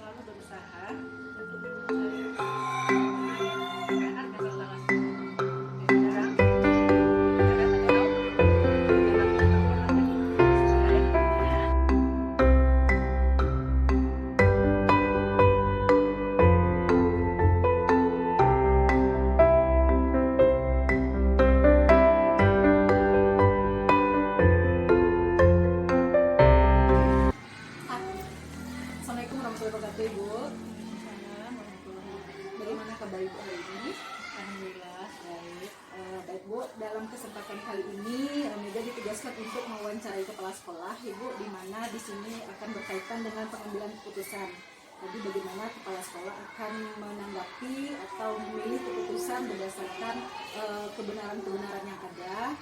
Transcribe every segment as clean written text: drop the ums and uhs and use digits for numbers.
selalu berusaha untuk mencari anak masalah sekarang Assalamualaikum warahmatullahi wabarakatuh, Ibu. Bagaimana kabar Ibu hari ini? alhamdulillah baik. Baik Bu, dalam kesempatan kali ini Mega ditugaskan untuk mewawancarai kepala sekolah, Ibu, di mana di sini akan berkaitan dengan pengambilan keputusan. Jadi bagaimana kepala sekolah akan menanggapi atau memilih keputusan berdasarkan kebenaran-kebenaran yang ada.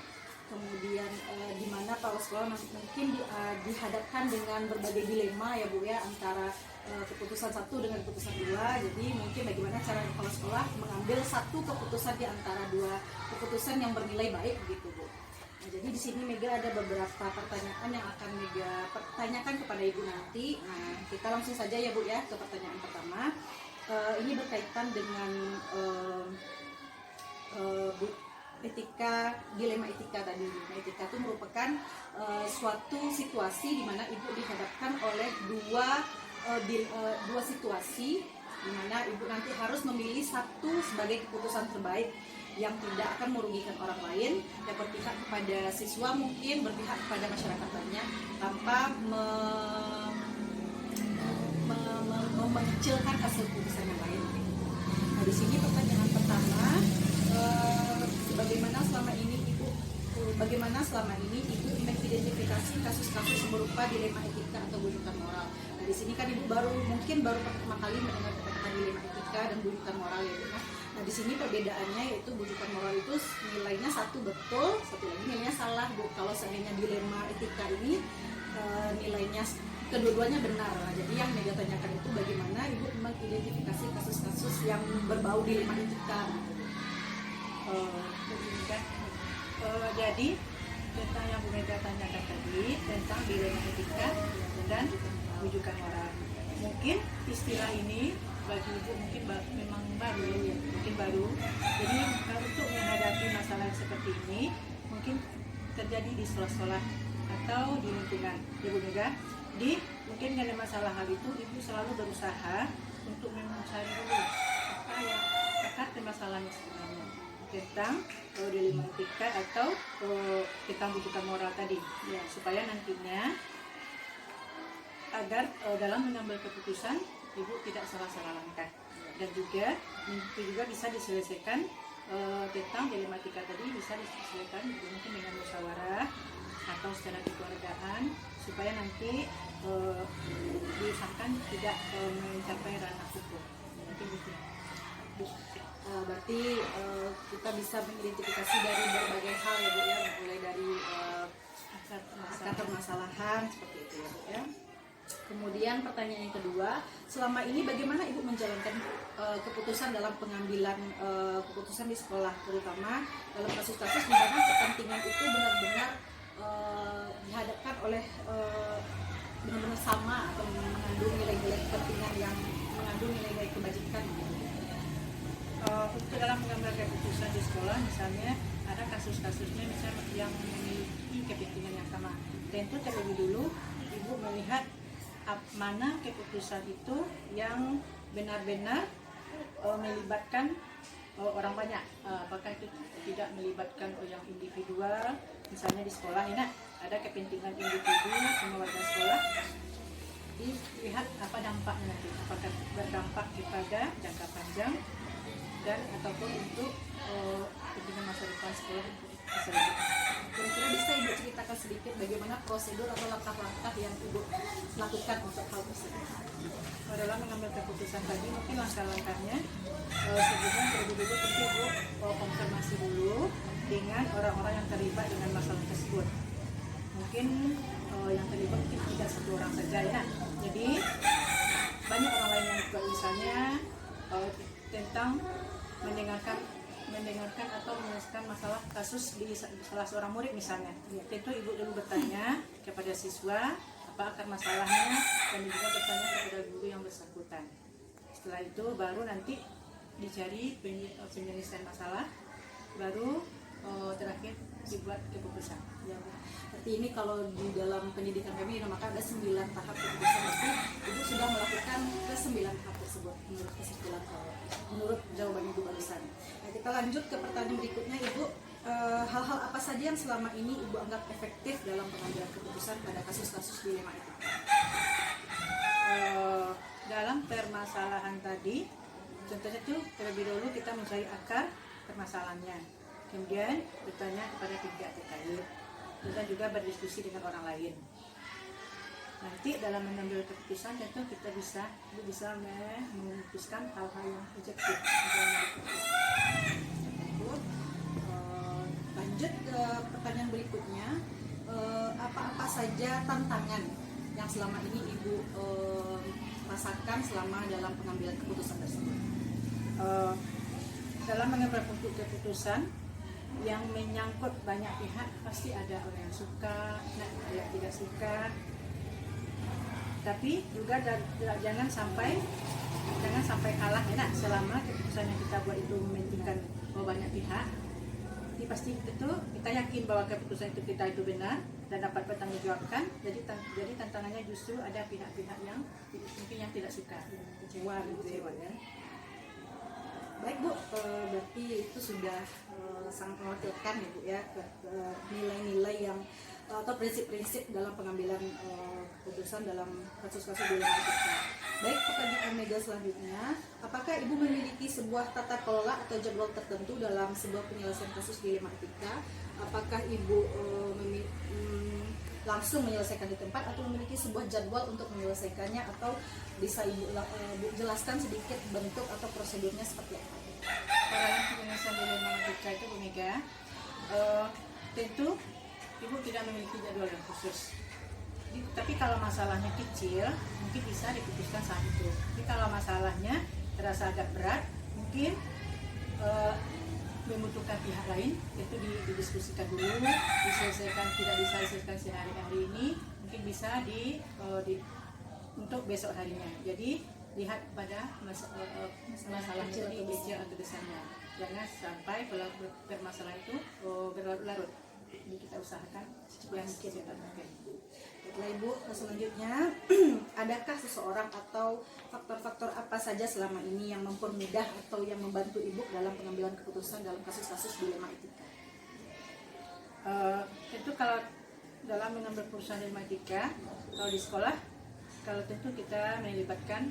Kemudian di mana kepala sekolah mungkin dihadapkan dengan berbagai dilema ya Bu ya, antara keputusan satu dengan keputusan dua. Jadi mungkin bagaimana cara kepala sekolah mengambil satu keputusan di antara dua keputusan yang bernilai baik gitu Bu. Nah, jadi di sini Mega ada beberapa pertanyaan yang akan Mega pertanyakan kepada Ibu nanti. Nah, kita langsung saja ya Bu ya ke pertanyaan pertama. Ini berkaitan dengan dilema etika tadi. Dilema etika itu merupakan suatu situasi di mana Ibu dihadapkan oleh dua situasi di mana Ibu nanti harus memilih satu sebagai keputusan terbaik yang tidak akan merugikan orang lain, yang berpihak kepada siswa, mungkin berpihak kepada masyarakat banyak tanpa mengecilkan hasil keputusan yang lain. Nah, di sini pertanyaan pertama, bagaimana selama ini Ibu mengidentifikasi kasus-kasus serupa dilema etika atau bujukan moral. Nah, di sini kan Ibu mungkin baru pertama kali mendengar kata dilema etika dan bujukan moral ya Bu. Nah, di sini perbedaannya yaitu bujukan moral itu nilainya satu betul, satu lagi nilainya salah Bu. Kalau seandainya dilema etika ini nilainya kedua-duanya benar. Nah, jadi yang Mega tanyakan itu bagaimana Ibu mengidentifikasi kasus-kasus yang berbau dilema etika. Jadi tentang yang Bu Mega tanyakan tadi tentang dilema etika dan rujukan moral. Mungkin istilah ini bagi Ibu mungkin memang baru. Jadi untuk menghadapi masalah seperti ini mungkin terjadi di sekolah-sekolah atau di lingkungan Ibu Mega. Mungkin ada masalah hal itu Ibu selalu berusaha untuk mencari dulu apa yang akar permasalahannya sebenarnya tentang dilema etika atau tentang rujukan moral tadi ya, supaya nantinya agar dalam mengambil keputusan Ibu tidak salah-salah langkah, dan juga itu juga bisa diselesaikan tentang dilema etika tadi bisa diselesaikan mungkin dengan musyawarah atau secara kekeluargaan supaya nanti diusahakan tidak mencapai ranah hukum. Nanti gitu. Berarti kita bisa mengidentifikasi dari berbagai hal ya Bu ya, mulai dari akar permasalahan seperti itu ya Bu ya. Kemudian pertanyaan yang kedua, selama ini bagaimana Ibu menjalankan keputusan dalam pengambilan keputusan di sekolah, terutama dalam kasus-kasus di mana kepentingan itu benar-benar dihadapkan oleh benar-benar sama atau mengandung nilai-nilai kepentingan yang mengandung nilai-nilai kebajikan. Untuk dalam mengambil keputusan di sekolah, misalnya ada kasus-kasusnya misalnya yang memiliki kepentingan yang sama. Tentu terlebih dulu Ibu melihat mana keputusan itu yang benar-benar melibatkan orang banyak. Apakah itu tidak melibatkan yang individual, misalnya di sekolah ini ada kepentingan individu sama warga sekolah. Dilihat apa dampaknya nanti, apakah berdampak kepada jangka panjang dan ataupun untuk kepentingan masa depan sekolah selanjutnya. Kira-kira bisa Ibu ceritakan sedikit bagaimana prosedur atau langkah-langkah yang Ibu lakukan untuk hal tersebut? Dalam mengambil keputusan tadi mungkin langkah-langkahnya sebelumnya terlebih dulu tentu Ibu konfirmasi dulu dengan orang-orang yang terlibat dengan masalah tersebut. Mungkin yang terlibat mungkin tidak satu orang saja ya. Jadi banyak orang lain yang juga misalnya tentang mendengarkan atau menyelesaikan masalah kasus di salah seorang murid misalnya. Tentu Ibu dulu bertanya kepada siswa apa akar masalahnya dan juga bertanya kepada guru yang bersangkutan. kesepakatan. Setelah itu baru nanti dicari penyelesaian masalah, baru terakhir dibuat keputusan. Ya, Bu. Berarti ini kalau di dalam pendidikan kami dinamakan ada 9 tahap keputusan. Berarti Ibu sudah melakukan ke 9 tahap tersebut menurut kesimpulan menurut jawaban Ibu barusan. Nah, kita lanjut ke pertanyaan berikutnya, Ibu. Hal-hal apa saja yang selama ini Ibu anggap efektif dalam pengambilan keputusan pada kasus-kasus dilema etika? Dalam permasalahan tadi, contohnya itu terlebih dahulu kita mencari akar permasalahannya, kemudian bertanya kepada pihak terkait, dan juga berdiskusi dengan orang lain. Nanti dalam mengambil keputusan tentu kita bisa memutuskan hal-hal yang objektif. Lanjut ke pertanyaan berikutnya, apa-apa saja tantangan yang selama ini Ibu rasakan selama dalam pengambilan keputusan tersebut? Dalam mengambil keputusan yang menyangkut banyak pihak, pasti ada orang yang suka, ada yang tidak suka. Tapi juga jangan sampai kalah enak selama keputusan yang kita buat itu mementingkan banyak pihak. Jadi pasti itu kita yakin bahwa keputusan itu kita itu benar dan dapat bertanggungjawabkan. Jadi tantangannya justru ada pihak-pihak yang mungkin yang tidak suka, kecewa ya. Baik Bu, berarti itu sudah sangat mewakilkan ya Bu ya, nilai-nilai yang atau prinsip-prinsip dalam pengambilan keputusan dalam kasus-kasus dilema etika. Baik, pertanyaan Mega selanjutnya, apakah Ibu memiliki sebuah tata kelola atau jadwal tertentu dalam sebuah penyelesaian kasus dilema etika? Apakah Ibu langsung menyelesaikan di tempat atau memiliki sebuah jadwal untuk menyelesaikannya, atau bisa Ibu jelaskan sedikit bentuk atau prosedurnya seperti apa? Dalam penyelesaian dilema etika itu Bu Mega, tentu Ibu tidak memiliki jadwal yang khusus. Tapi kalau masalahnya kecil, mungkin bisa diputuskan saat itu. Tapi kalau masalahnya terasa agak berat, mungkin membutuhkan pihak lain, itu didiskusikan dulu, diselesaikan, tidak diselesaikan sehari-hari ini, mungkin bisa untuk besok harinya. Jadi lihat pada masalah jadi kecil atau besarnya. Jangan sampai permasalahan itu berlarut-larut. Jadi kita usahakan yang kecil dan mungkin. Baiklah Ibu, selanjutnya adakah seseorang atau faktor-faktor apa saja selama ini yang mempermudah atau yang membantu Ibu dalam pengambilan keputusan dalam kasus-kasus dilema etika? Tentu kalau dalam mengambil keputusan dilema etika, kalau di sekolah, kalau tentu kita melibatkan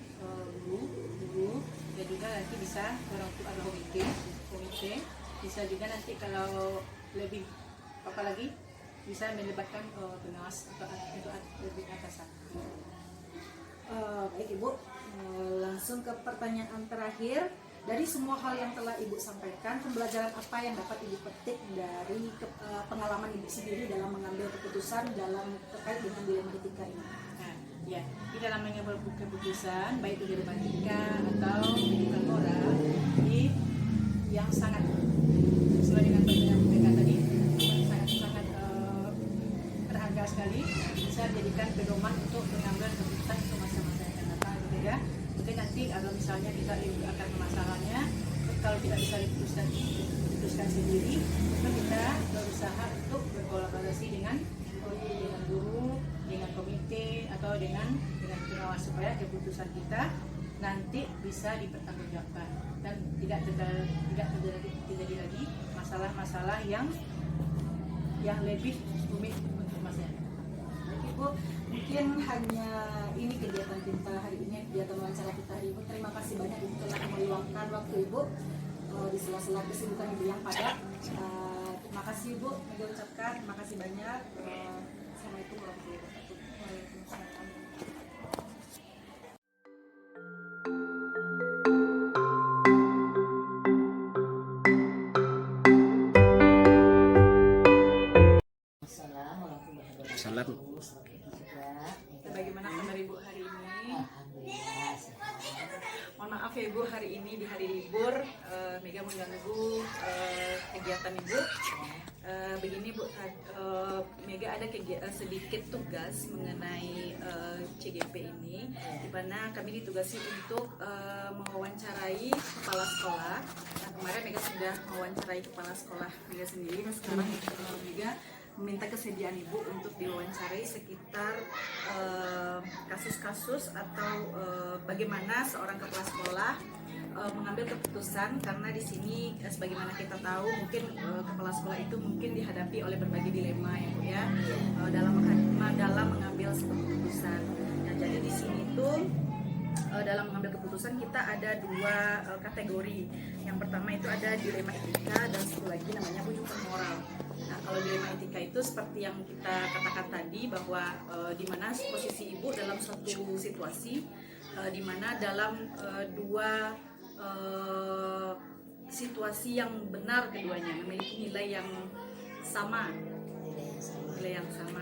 guru dan juga nanti bisa orang tua atau komite, bisa juga nanti kalau lebih apalagi bisa melibatkan pengawas atau lebih atasan. Baik Ibu, langsung ke pertanyaan terakhir. Dari semua hal yang telah Ibu sampaikan, pembelajaran apa yang dapat Ibu petik dari pengalaman Ibu sendiri dalam mengambil keputusan terkait dengan dilema etika ini? Nah, ya, di dalam mengambil keputusan, baik itu dilema etika atau kehidupan moral, yang sangat sesuai dengan pertanyaan Bu Mega tadi, sangat berharga sekali, bisa dijadikan pedoman untuk mengambil keputusan untuk masa-masa yang akan datang, gitu ya. Mungkin nanti kalau misalnya kita akan masalahnya, kalau tidak bisa diputuskan sendiri, maka kita berusaha untuk berkolaborasi dengan guru, dengan komite atau dengan pengawas supaya keputusan kita nanti bisa dipertanggungjawabkan dan tidak terjadi lagi masalah-masalah yang lebih rumit untuk masyarakat. Ibu, mungkin hanya ini kegiatan kita hari ini, kegiatan wawancara kita hari ini. Terima kasih banyak Ibu telah meluangkan waktu Ibu di sela-sela kesibukan Ibu yang padat. Terima kasih Ibu, Mega ucapkan terima kasih banyak. Assalamualaikum warahmatullahi wabarakatuh. Waalaikumsalam. Salam. Bagaimana kabar Ibu hari ini? Alhamdulillah. Mohon maaf ya Ibu, hari ini di hari libur Mega mengganggu kegiatan Ibu. Begini Bu, Mega ada sedikit tugas mengenai CGP ini, di mana kami ditugasi untuk mewawancarai kepala sekolah. Nah, kemarin Mega sudah mewawancarai kepala sekolah Mega sendiri, dan sekarang Mega meminta kesediaan Ibu untuk diwawancarai sekitar kasus-kasus atau bagaimana seorang kepala sekolah mengambil keputusan, karena di sini sebagaimana kita tahu mungkin kepala sekolah itu mungkin dihadapi oleh berbagai dilema ya Bu ya, dalam mengambil sebuah keputusan. Nah, jadi di sini tuh dalam mengambil keputusan kita ada dua kategori. Yang pertama itu ada dilema etika, dan satu lagi namanya bujukan moral. Nah, kalau dilema etika itu seperti yang kita katakan tadi, bahwa di mana posisi Ibu dalam suatu situasi di mana dalam dua situasi yang benar, keduanya memiliki nilai yang sama,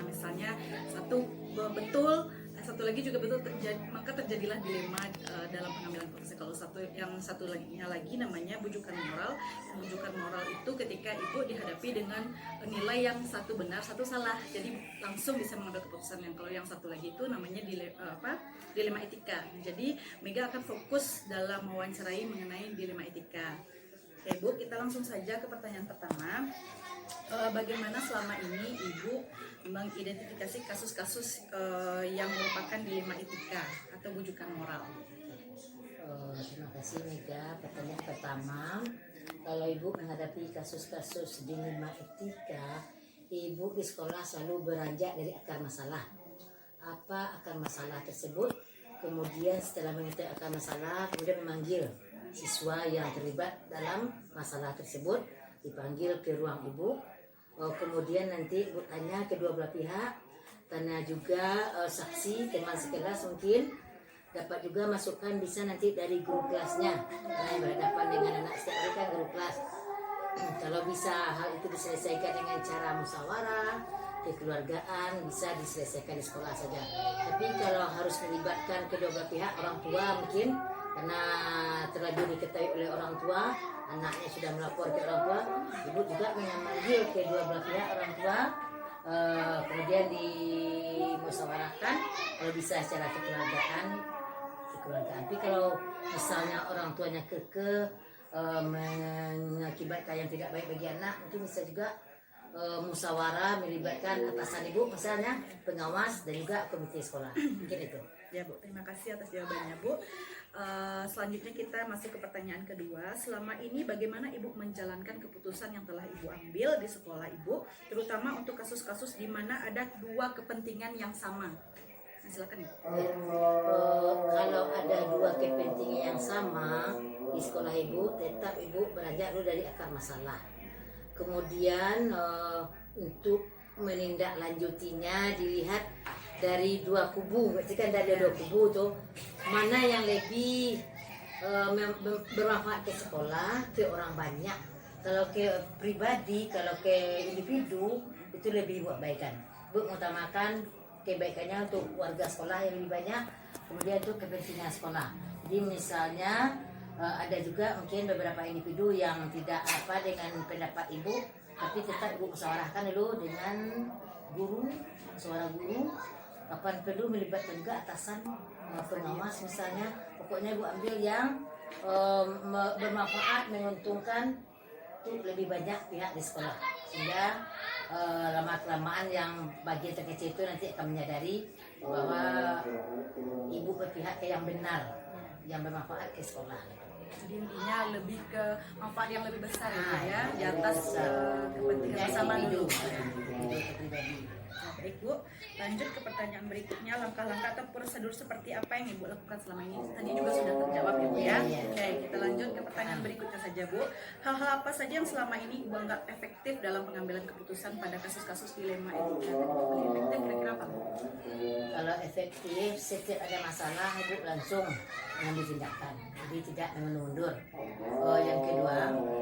misalnya satu betul, satu lagi juga betul, maka terjadilah dilema dalam pengambilan keputusan. Kalau satu lagi namanya bujukan moral. Bujukan moral itu ketika Ibu dihadapi dengan nilai yang satu benar, satu salah, jadi langsung bisa mengambil keputusan. Yang kalau yang satu lagi itu namanya dilema etika. Jadi Mega akan fokus dalam mewawancarai mengenai dilema etika. Oke Bu, kita langsung saja ke pertanyaan pertama. Bagaimana selama ini Ibu mengidentifikasi kasus-kasus yang merupakan dilema etika atau bujukan moral? Terima kasih Mega. Pertanyaan pertama, kalau Ibu menghadapi kasus-kasus dilema etika, Ibu di sekolah selalu beranjak dari akar masalah. Apa akar masalah tersebut? Kemudian setelah mengetahui akar masalah, kemudian memanggil siswa yang terlibat dalam masalah tersebut, dipanggil ke ruang Ibu. Kemudian nanti Ibu tanya kedua belah pihak, tanya juga saksi, teman sekelas mungkin, dapat juga masukan bisa nanti dari guru kelasnya, karena yang berhadapan dengan anak setiap hari kan guru kelas. Kalau bisa hal itu diselesaikan dengan cara musyawarah, kekeluargaan, bisa diselesaikan di sekolah saja. Tapi kalau harus melibatkan kedua belah pihak, orang tua mungkin, karena terlanjur diketahui oleh orang tua, anaknya sudah melapor ke orang tua, Ibu juga memanggil kedua belah pihak orang tua, kemudian dimusyawarahkan, kalau bisa secara kekeluargaan. Tapi kalau misalnya orang tuanya mengakibatkan yang tidak baik bagi anak, mungkin bisa juga musyawarah melibatkan atasan Ibu, misalnya pengawas dan juga komite sekolah. Mungkin itu. Ya Bu, terima kasih atas jawabannya Bu. Selanjutnya kita masuk ke pertanyaan kedua. Selama ini bagaimana Ibu menjalankan keputusan yang telah Ibu ambil di sekolah Ibu, terutama untuk kasus-kasus di mana ada dua kepentingan yang sama? Nah, silakan Ibu. Kalau ada dua kepentingan yang sama di sekolah Ibu, tetap Ibu beranjak dulu dari akar masalah. Kemudian untuk menindaklanjutinya dilihat dari dua kubu, berarti kan dari dua kubu tuh mana yang lebih bermanfaat ke sekolah, ke orang banyak. Kalau ke pribadi, kalau ke individu itu lebih buat kebaikan. Bu mengutamakan kebaikannya untuk warga sekolah yang lebih banyak, kemudian untuk kepentingan sekolah. Jadi misalnya ada juga mungkin beberapa individu yang tidak apa dengan pendapat Ibu, tapi tetap Ibu musyawarahkan dulu dengan guru, suara guru. Kapan perlu melibatkan juga atasan, pengawas misalnya. Pokoknya Ibu ambil yang bermanfaat, menguntungkan untuk lebih banyak pihak di sekolah, sehingga lama-kelamaan yang bagian terkecil itu nanti akan menyadari bahwa Ibu berpihak ke yang benar, yang bermanfaat ke sekolah. Jadi intinya lebih ke manfaat yang lebih besar ya, di atas kepentingan bersama dulu. Nah, baik Bu, lanjut ke pertanyaan berikutnya. Langkah-langkah atau prosedur seperti apa yang Ibu lakukan selama ini? Tadi juga sudah terjawab ya Bu ya. Oke, kita lanjut ke pertanyaan berikutnya saja Bu. Hal-hal apa saja yang selama ini Ibu anggap efektif dalam pengambilan keputusan pada kasus-kasus dilema etika? Efektif kira-kira apa Bu? Kalau efektif, setiap ada masalah Ibu langsung mengambil tindakan, jadi tidak mengundur. Yang kedua,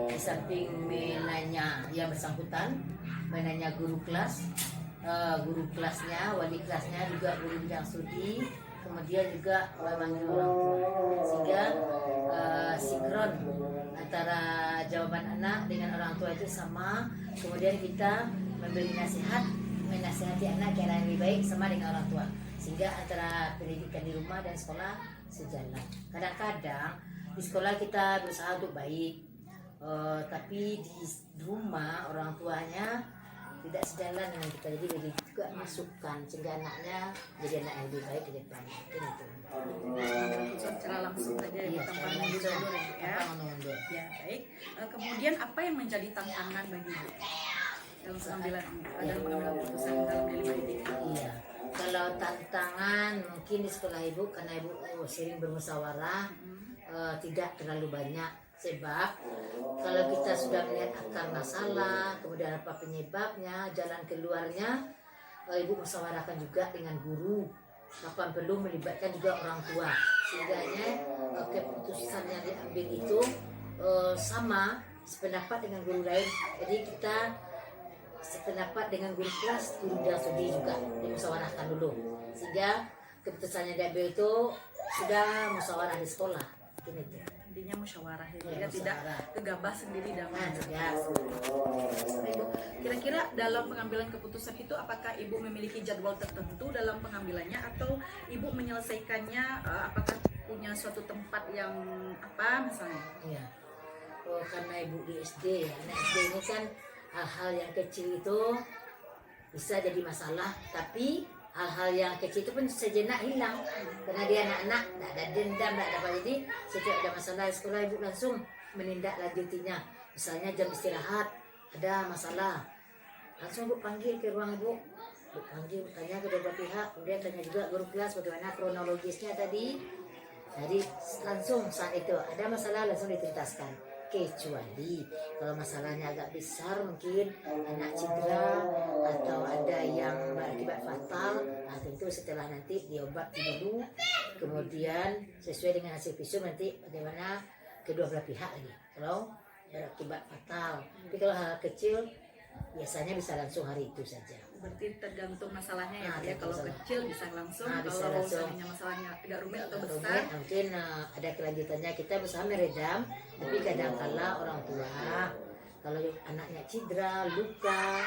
di samping menanya yang bersangkutan, menanya guru kelas, guru kelasnya, wali kelasnya, juga guru bidang studi, kemudian juga memanggil orang tua, sehingga sinkron antara jawaban anak dengan orang tua itu sama, kemudian kita memberi nasihat, menasihati anak ke arah yang lebih baik sama dengan orang tua, sehingga antara pendidikan di rumah dan sekolah sejalan. Kadang-kadang di sekolah kita berusaha untuk baik, tapi di rumah orang tuanya tidak sejalan dengan kita, jadi beri juga masukan sehingga anaknya jadi anak yang lebih baik ke depan. Mungkin itu. Secara langsung saja ya, Iya, tanpa secara menunda langsung. ya. Tanpa menunda. Ya, baik. Kemudian apa yang menjadi tantangan bagi Ibu dalam pengambilan keputusan dalam dilema ini? Iya. Kalau tantangan mungkin di sekolah ibu karena ibu sering bermusyawarah, tidak terlalu banyak, sebab kalau kita sudah melihat akar masalah, kemudian apa penyebabnya, jalan keluarnya, ibu musyawarahkan juga dengan guru, kapan perlu melibatkan juga orang tua, sehingga keputusan yang diambil itu sama sependapat dengan guru lain. Jadi kita sependapat dengan guru kelas, guru dan studi juga dimusyawarahkan dulu, sehingga keputusannya diambil itu sudah musyawarah di sekolah. Gini tuh. Intinya musyawarah ya, Ya, tidak musyawarah. gegabah sendiri dalam Ya. Ibu, kira-kira dalam pengambilan keputusan itu apakah Ibu memiliki jadwal tertentu dalam pengambilannya atau Ibu menyelesaikannya apakah punya suatu tempat yang apa misalnya? Iya. Oh, karena ibu di SD, anak SD ini kan hal-hal yang kecil itu bisa jadi masalah, tapi hal-hal yang kecil itu pun sejenak hilang karena dia anak-anak, tidak ada dendam, tidak ada apa. Jadi setiap ada masalah di sekolah ibu langsung menindaklanjutinya. Misalnya jam istirahat ada masalah, langsung ibu panggil ke ruang ibu, panggil, tanya kedua belah pihak, kemudian tanya juga guru kelas bagaimana kronologisnya tadi. Jadi langsung saat itu ada masalah langsung dituntaskan. Kecuali kalau masalahnya agak besar, mungkin anak cedera atau ada yang berakibat fatal, nah tentu setelah nanti diobati dulu, kemudian sesuai dengan hasil visum nanti bagaimana kedua belah pihak lagi kalau berakibat fatal. Tapi kalau hal kecil biasanya bisa langsung hari itu saja. Berarti tergantung masalahnya ya, Nah, ya. Kalau masalah. kecil bisa langsung, Nah, bisa kalau langsung. misalnya masalahnya agak rumit atau Rumit, besar, mungkin ada kelanjutannya, kita berusaha meredam, tapi kadang-kala orang tua kalau anaknya cedera, luka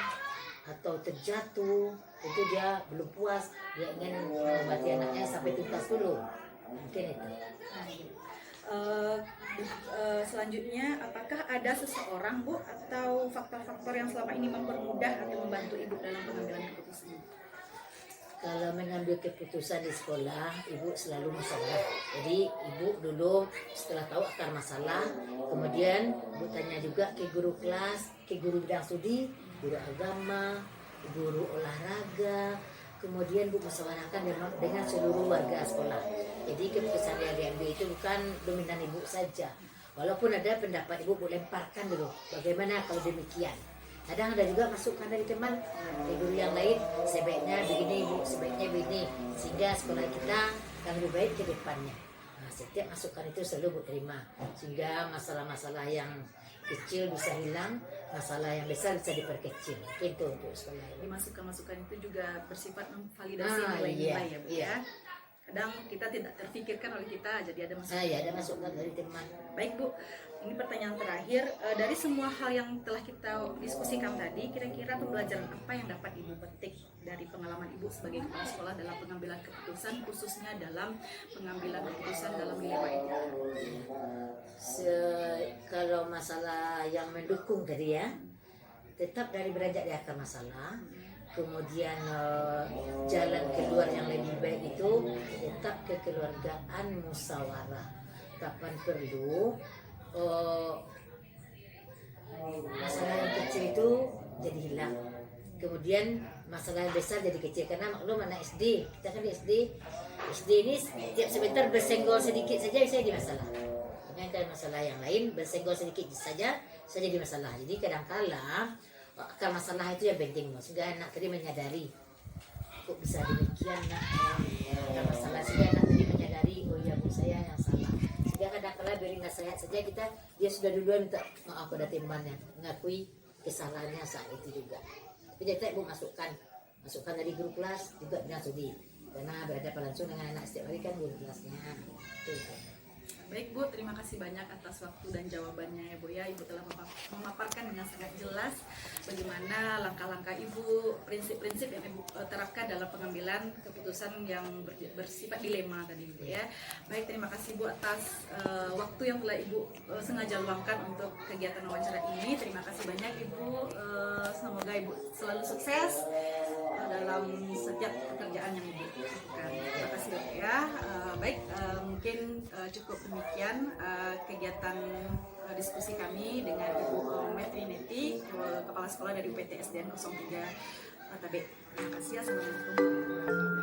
atau terjatuh, itu dia belum puas, dia ingin mengobati anaknya sampai tuntas dulu, mungkin itu. Selanjutnya, apakah ada seseorang Bu atau faktor-faktor yang selama ini mempermudah atau membantu Ibu dalam pengambilan keputusan? Kalau mengambil keputusan di sekolah, ibu selalu masalah. Jadi ibu dulu setelah tahu akar masalah, kemudian ibu tanya juga ke guru kelas, ke guru bidang studi, guru agama, guru olahraga, kemudian ibu musyawarahkan dengan seluruh warga sekolah. Jadi keputusan yang diambil itu bukan dominan ibu saja. Walaupun ada pendapat ibu lemparkan dulu, bagaimana kalau demikian. Kadang ada juga masukan dari teman, dari guru yang lain, sebaiknya begini ibu, sebaiknya begini, sehingga sekolah kita akan lebih baik ke depannya. Nah, setiap masukan itu selalu ibu terima, sehingga masalah-masalah yang kecil bisa hilang, masalah yang besar bisa diperkecil. Itu untuk sekolah Jadi ini. masukan-masukan itu juga bersifat memvalidasi Ah, nilai-nilai iya, ya Bu iya. ya. Kadang kita tidak terfikirkan oleh kita, jadi ada masukan. Nah, ya ada masukan dari teman. Baik Bu, ini pertanyaan terakhir. Dari semua hal yang telah kita diskusikan tadi, kira-kira pembelajaran apa yang dapat Ibu petik dari pengalaman Ibu sebagai kepala sekolah dalam pengambilan keputusan, khususnya dalam pengambilan keputusan dalam dilema etika? Kalau masalah yang mendukung tadi ya, tetap dari beranjak di akar masalah, kemudian jalan keluar yang lebih baik itu tetap kekeluargaan musyawarah. Kapan perlu masalah yang kecil itu jadi hilang, kemudian masalah yang besar jadi kecil, karena maklum anak SD, kita kan di SD ini setiap sebentar bersenggol sedikit saja bisa jadi masalah. Dengan masalah yang lain bersenggol sedikit saja jadi masalah. Jadi kadang-kala akar masalah itu yang penting, sehingga anak tadi menyadari kok bisa demikian nak, akar masalah, sehingga anak tadi menyadari oh ya bu saya yang salah. Sehingga kadang-kala beri nasihat saja kita, dia sudah duluan minta maaf pada temannya, mengakui kesalahannya saat itu juga. Tapi dia tak ibu masukkan dari guru kelas juga dengan studi, karena berhadapan langsung dengan anak setiap hari kan guru kelasnya. Itu. Baik Bu, terima kasih banyak atas waktu dan jawabannya ya Bu ya. Ibu telah memaparkan dengan sangat jelas bagaimana langkah-langkah Ibu, prinsip-prinsip yang Ibu terapkan dalam pengambilan keputusan yang bersifat dilema tadi Ibu ya. Baik, terima kasih Bu atas waktu yang telah Ibu sengaja luangkan untuk kegiatan wawancara ini. Terima kasih banyak Ibu. Semoga Ibu selalu sukses dalam setiap pekerjaan yang Ibu lakukan. Terima kasih Bu ya. Baik, mungkin cukup demikian kegiatan diskusi kami dengan Ibu Metri Neti, Kepala Sekolah dari UPT SDN 03 Tabek. Terima kasih. Assalamualaikum.